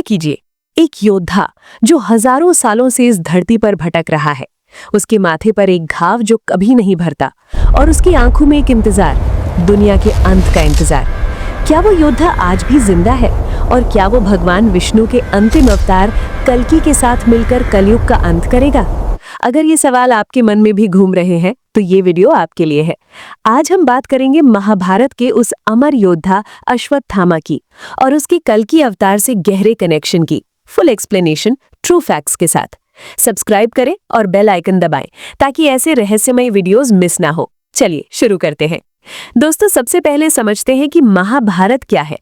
कल्पना कीजिए, एक योद्धा जो हजारों सालों से इस धरती पर भटक रहा है। उसके माथे पर एक घाव जो कभी नहीं भरता और उसकी आंखों में एक इंतजार, दुनिया के अंत का इंतजार। क्या वो योद्धा आज भी जिंदा है? और क्या वो भगवान विष्णु के अंतिम अवतार कल्कि के साथ मिलकर कलयुग का अंत करेगा? अगर ये सवाल आपके मन में भी घूम रहे हैं तो ये वीडियो आपके लिए है। आज हम बात करेंगे महाभारत के उस अमर योद्धा अश्वत्थामा की और उसके कल्कि अवतार से गहरे कनेक्शन की फुल एक्सप्लेनेशन ट्रू फैक्ट्स के साथ। सब्सक्राइब करें और बेल आइकन दबाएं ताकि ऐसे रहस्यमय वीडियोस मिस ना हो। चलिए शुरू करते हैं। दोस्तों, सबसे पहले समझते हैं कि महाभारत क्या है।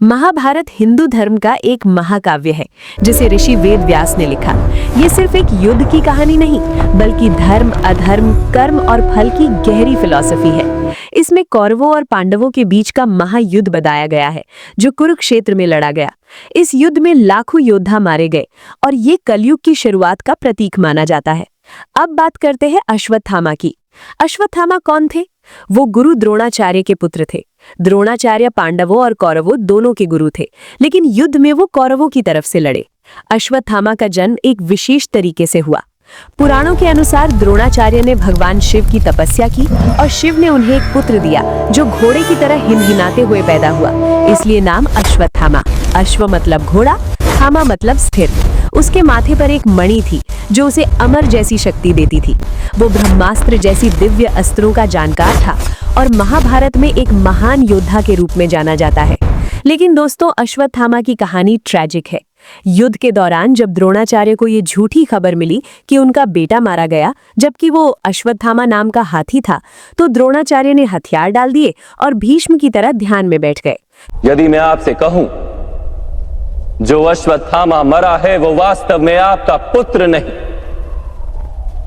महाभारत हिंदू धर्म का एक महाकाव्य है जिसे ऋषि वेद व्यास ने लिखा। ये सिर्फ एक युद्ध की कहानी नहीं, बल्कि धर्म, अधर्म, कर्म और फल की गहरी फिलॉसफी है। इसमें कौरवों और पांडवों के बीच का महायुद्ध बताया गया है जो कुरुक्षेत्र में लड़ा गया। इस युद्ध में लाखों योद्धा मारे गए और ये कलयुग की शुरुआत का प्रतीक माना जाता है। अब बात करते हैं अश्वत्थामा की। अश्वत्थामा कौन थे? वो गुरु द्रोणाचार्य के पुत्र थे। द्रोणाचार्य पांडवों और कौरवों दोनों के गुरु थे, लेकिन युद्ध में वो कौरवों की तरफ से लड़े। अश्वत्थामा का जन्म एक विशेष तरीके से हुआ। पुराणों के अनुसार द्रोणाचार्य ने भगवान शिव की तपस्या की और शिव ने उन्हें एक पुत्र दिया जो घोड़े की तरह हिनहिनाते हुए पैदा हुआ, इसलिए नाम अश्वत्थामा। अश्व मतलब घोड़ा, थामा मतलब स्थिर। उसके माथे पर एक मणि थी जो उसे अमर जैसी शक्ति देती थी। वो ब्रह्मास्त्र जैसी दिव्य अस्त्रों का जानकार था और महाभारत में एक महान योद्धा के रूप में जाना जाता है। लेकिन दोस्तों, अश्वत्थामा की कहानी ट्रैजिक है। युद्ध के दौरान जब द्रोणाचार्य को ये झूठी खबर मिली कि उनका बेटा मारा गया जबकि वो अश्वत्थामा नाम का हाथी था, तो द्रोणाचार्य ने हथियार डाल दिए और भीष्म की तरह ध्यान में बैठ गए। यदि मैं आपसे कहूं जो अश्वत्थामा मरा है वो वास्तव में आपका पुत्र नहीं,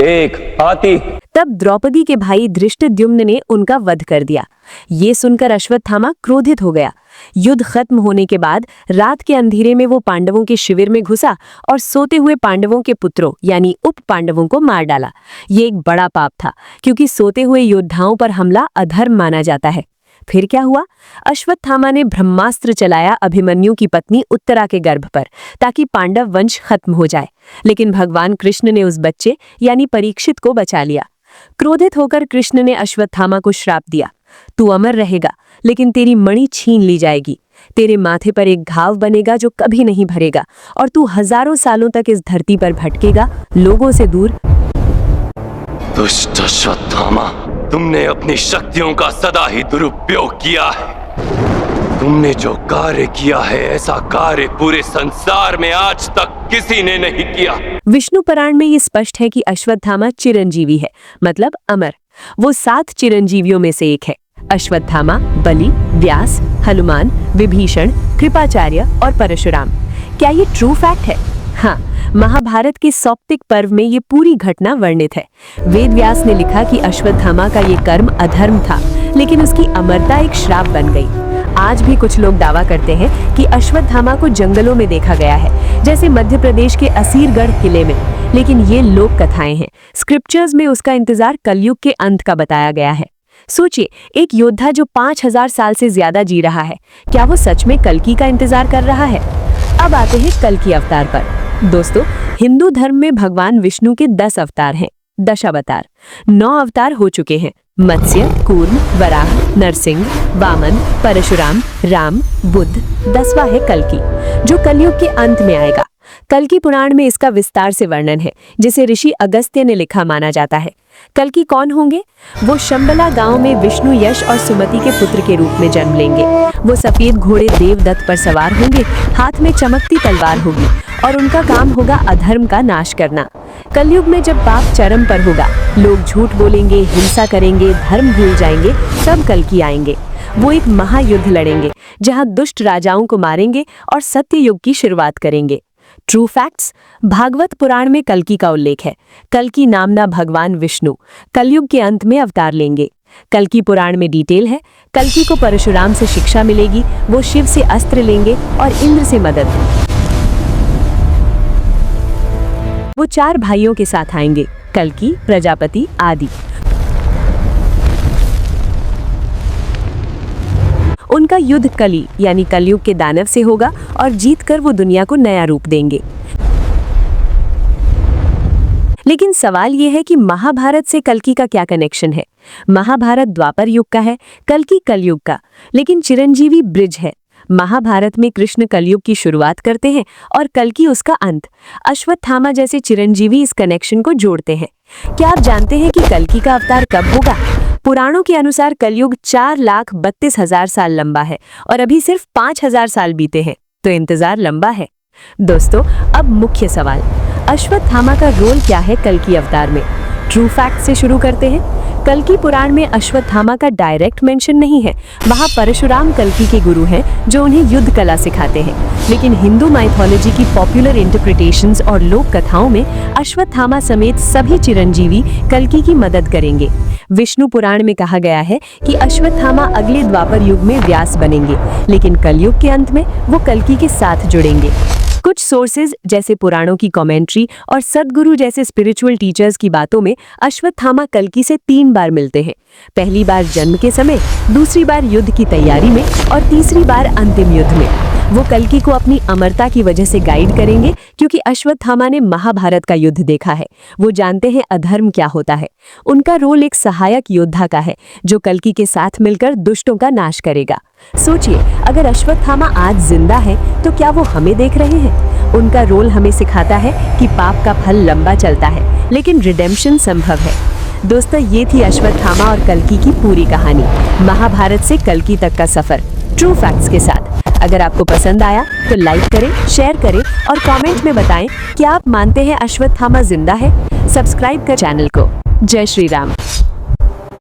एक हाथी। तब द्रौपदी के भाई धृष्टद्युम्न ने उनका वध कर दिया। ये सुनकर अश्वत्थामा क्रोधित हो गया। युद्ध खत्म होने के बाद रात के अंधेरे में वो पांडवों के शिविर में घुसा और सोते हुए पांडवों के पुत्रों यानी उप पांडवों को मार डाला। ये एक बड़ा पाप था क्योंकि सोते हुए योद्धाओं पर हमला अधर्म माना जाता है। फिर क्या हुआ? अश्वत्थामा ने ब्रह्मास्त्र चलाया अभिमन्यु की पत्नी उत्तरा के गर्भ पर ताकि पांडव वंश खत्म हो जाए, लेकिन भगवान कृष्ण ने उस बच्चे यानी परीक्षित को बचा लिया। क्रोधित होकर कृष्ण ने अश्वत्थामा को श्राप दिया, तू अमर रहेगा लेकिन तेरी मणि छीन ली जाएगी, तेरे माथे पर एक घाव बनेगा जो कभी नहीं भरेगा और तू हजारों सालों तक इस धरती पर भटकेगा, लोगों से दूर। दुष्ट अश्वत्थामा, तुमने अपनी शक्तियों का सदा ही दुरुपयोग किया है। तुमने जो कार्य किया है ऐसा कार्य पूरे संसार में आज तक किसी ने नहीं किया। विष्णु पुराण में ये स्पष्ट है कि अश्वत्थामा चिरंजीवी है, मतलब अमर। वो 7 चिरंजीवियों में से एक है। अश्वत्थामा, बलि, व्यास, हनुमान, विभीषण, कृपाचार्य और परशुराम। क्या ये ट्रू फैक्ट है? हाँ, महाभारत के सौप्तिक पर्व में ये पूरी घटना वर्णित है। वेद व्यास ने लिखा कि अश्वत्थामा का ये कर्म अधर्म था, लेकिन उसकी अमरता एक श्राप बन गई। आज भी कुछ लोग दावा करते हैं कि अश्वत्थामा को जंगलों में देखा गया है, जैसे मध्य प्रदेश के असीरगढ़ किले में, लेकिन ये लोक कथाएं हैं। स्क्रिप्चर्स में उसका इंतजार कलयुग के अंत का बताया गया है। सोचिए, एक योद्धा जो 5000 साल से ज्यादा जी रहा है, क्या वो सच में कल्कि का इंतजार कर रहा है? अब आते हैं कल्कि अवतार पर। दोस्तों, हिंदू धर्म में भगवान विष्णु के 10 अवतार हैं, दशावतार। 9 अवतार हो चुके हैं: मत्स्य, कूर्म, वराह, नरसिंह, वामन, परशुराम, राम, बुद्ध। 10वां है कल्कि, जो कलयुग के अंत में आएगा। कल्कि पुराण में इसका विस्तार से वर्णन है, जिसे ऋषि अगस्त्य ने लिखा माना जाता है। कल्कि कौन होंगे? वो शंबला गांव में विष्णु, यश और सुमति के पुत्र के रूप में जन्म लेंगे। वो सफेद घोड़े देवदत्त पर सवार होंगे, हाथ में चमकती तलवार होगी और उनका काम होगा अधर्म का नाश करना। कलयुग में जब पाप चरम पर होगा, लोग झूठ बोलेंगे, हिंसा करेंगे, धर्म भूल जाएंगे, तब कल्कि आएंगे। वो एक महायुद्ध लड़ेंगे जहां दुष्ट राजाओं को मारेंगे और सत्य युग की शुरुआत करेंगे। True facts. भागवत पुराण में कल्कि का उल्लेख है। कल्कि नामना भगवान विष्णु कलयुग के अंत में अवतार लेंगे। कल्कि पुराण में डिटेल है। कल्कि को परशुराम से शिक्षा मिलेगी, वो शिव से अस्त्र लेंगे और इंद्र से मदद। वो 4 भाइयों के साथ आएंगे: कल्कि, प्रजापति आदि। उनका युद्ध कली यानी कलयुग के दानव से होगा और जीतकर वो दुनिया को नया रूप देंगे। लेकिन सवाल ये है कि महाभारत से कल्कि का क्या कनेक्शन है। महाभारत द्वापर युग का है, कल्कि कलयुग का, लेकिन चिरंजीवी ब्रिज है। महाभारत में कृष्ण कलयुग की शुरुआत करते हैं और कल्कि उसका अंत। अश्वत्थामा जैसे चिरंजीवी इस कनेक्शन को जोड़ते हैं। क्या आप जानते हैं कि कल्कि का अवतार कब होगा? पुराणों के अनुसार कलयुग 4,32,000 साल लंबा है और अभी सिर्फ 5,000 साल बीते हैं, तो इंतजार लंबा है। दोस्तों, अब मुख्य सवाल, अश्वत्थामा का रोल क्या है कल्कि अवतार में? ट्रू फैक्ट से शुरू करते हैं। कल्कि पुराण में अश्वत्थामा का डायरेक्ट मेंशन नहीं है। वहाँ परशुराम कल्कि के गुरु हैं जो उन्हें युद्ध कला सिखाते हैं। लेकिन हिंदू माइथोलॉजी की पॉपुलर इंटरप्रिटेशंस और लोक कथाओं में अश्वत्थामा समेत सभी चिरंजीवी कल्कि की मदद करेंगे। विष्णु पुराण में कहा गया है कि अश्वत्थामा अगले द्वापर युग में व्यास बनेंगे, लेकिन कलयुग के अंत में वो कल्कि के साथ जुड़ेंगे। कुछ सोर्सेज जैसे पुराणों की कमेंट्री और सद्गुरु जैसे स्पिरिचुअल टीचर्स की बातों में अश्वत्थामा कल्कि से 3 बार मिलते हैं। पहली बार जन्म के समय, दूसरी बार युद्ध की तैयारी में और तीसरी बार अंतिम युद्ध में। वो कल्कि को अपनी अमरता की वजह से गाइड करेंगे, क्योंकि अश्वत्थामा ने महाभारत का युद्ध देखा है। वो जानते हैं अधर्म क्या होता है। उनका रोल एक सहायक योद्धा का है जो कल्कि के साथ मिलकर दुष्टों का नाश करेगा। सोचिए, अगर अश्वत्थामा आज जिंदा है तो क्या वो हमें देख रहे हैं? उनका रोल हमें सिखाता है कि पाप का फल लंबा चलता है, लेकिन रिडेम्पशन संभव है। दोस्तों, ये थी अश्वत्थामा और कल्कि की पूरी कहानी, महाभारत से कल्कि तक का सफर, ट्रू फैक्ट्स के साथ। अगर आपको पसंद आया तो लाइक करें, शेयर करें और कमेंट में बताएं कि आप मानते हैं अश्वत्थामा जिंदा है। सब्सक्राइब कर चैनल को। जय श्री राम।